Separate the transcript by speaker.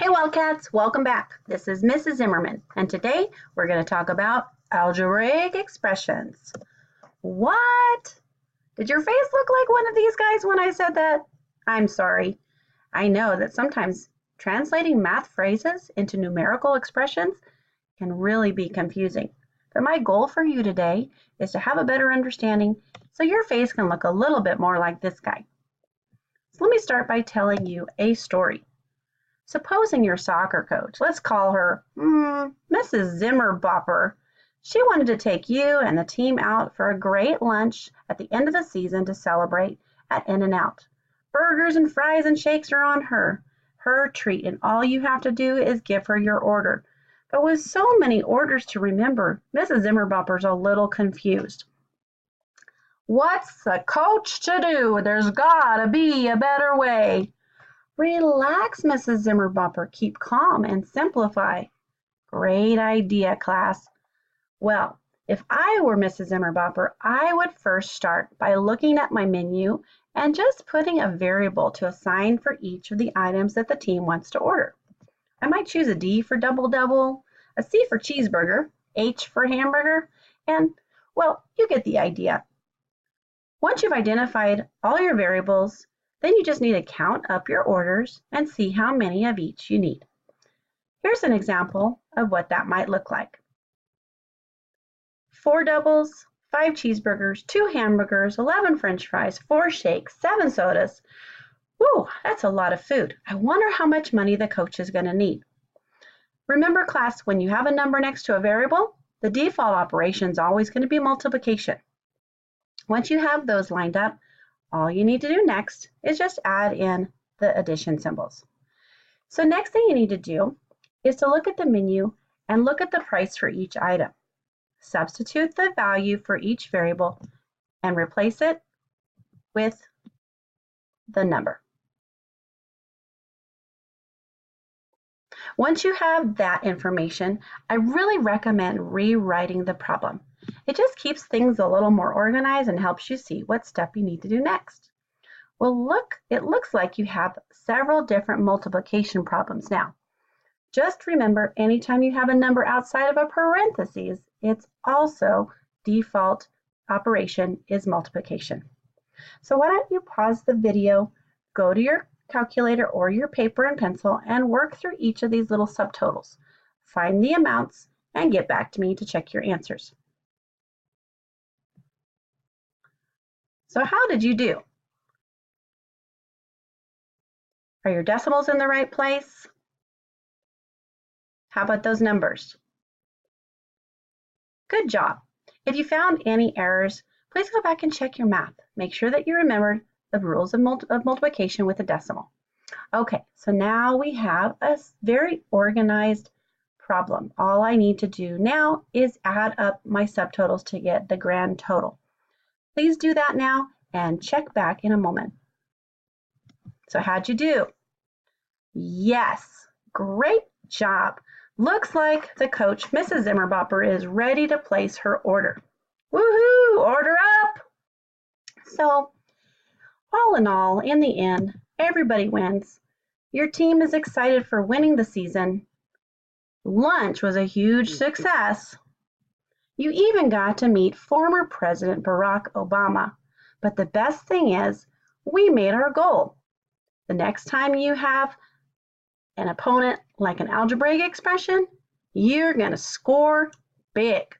Speaker 1: Hey Wildcats, welcome back. This is Mrs. Zimmerman, and today we're going to talk about algebraic expressions. What? Did your face look like one of these guys when I said that? I'm sorry. I know that sometimes translating math phrases into numerical expressions can really be confusing. But my goal for you today is to have a better understanding so your face can look a little bit more like this guy. So let me start by telling you a story. Supposing your soccer coach, let's call her Mrs. Zimmerbopper, she wanted to take you and the team out for a great lunch at the end of the season to celebrate at In-N-Out. Burgers and fries and shakes are on her treat, and all you have to do is give her your order. But with so many orders to remember, Mrs. Zimmerbopper's a little confused. What's the coach to do? There's gotta be a better way. Relax, Mrs. Zimmerbopper. Keep calm and simplify. Great idea, class. Well, if I were Mrs. Zimmerbopper, I would first start by looking at my menu and just putting a variable to assign for each of the items that the team wants to order. I might choose a D for double-double, a C for cheeseburger, H for hamburger, and, well, you get the idea. Once you've identified all your variables, then you just need to count up your orders and see how many of each you need. Here's an example of what that might look like. 4 doubles, 5 cheeseburgers, 2 hamburgers, 11 french fries, 4 shakes, 7 sodas. Woo, that's a lot of food. I wonder how much money the coach is going to need. Remember, class, when you have a number next to a variable, the default operation is always going to be multiplication. Once you have those lined up, all you need to do next is just add in the addition symbols. So next thing you need to do is to look at the menu and look at the price for each item. Substitute the value for each variable and replace it with the number. Once you have that information, I really recommend rewriting the problem. It just keeps things a little more organized and helps you see what step you need to do next. Well, it looks like you have several different multiplication problems now. Just remember, anytime you have a number outside of a parentheses, it's also default operation is multiplication. So why don't you pause the video, go to your calculator or your paper and pencil and work through each of these little subtotals. Find the amounts and get back to me to check your answers. So how did you do? Are your decimals in the right place? How about those numbers? Good job. If you found any errors, please go back and check your math. Make sure that you remembered the rules of multiplication with a decimal. Okay, so now we have a very organized problem. All I need to do now is add up my subtotals to get the grand total. Please do that now and check back in a moment. So how'd you do? Yes, great job. Looks like the coach, Mrs. Zimmerbopper, is ready to place her order. Woohoo, order up! So, all in all, in the end, everybody wins. Your team is excited for winning the season. Lunch was a huge success. You even got to meet former President Barack Obama. But the best thing is, we made our goal. The next time you have an opponent like an algebraic expression, you're going to score big.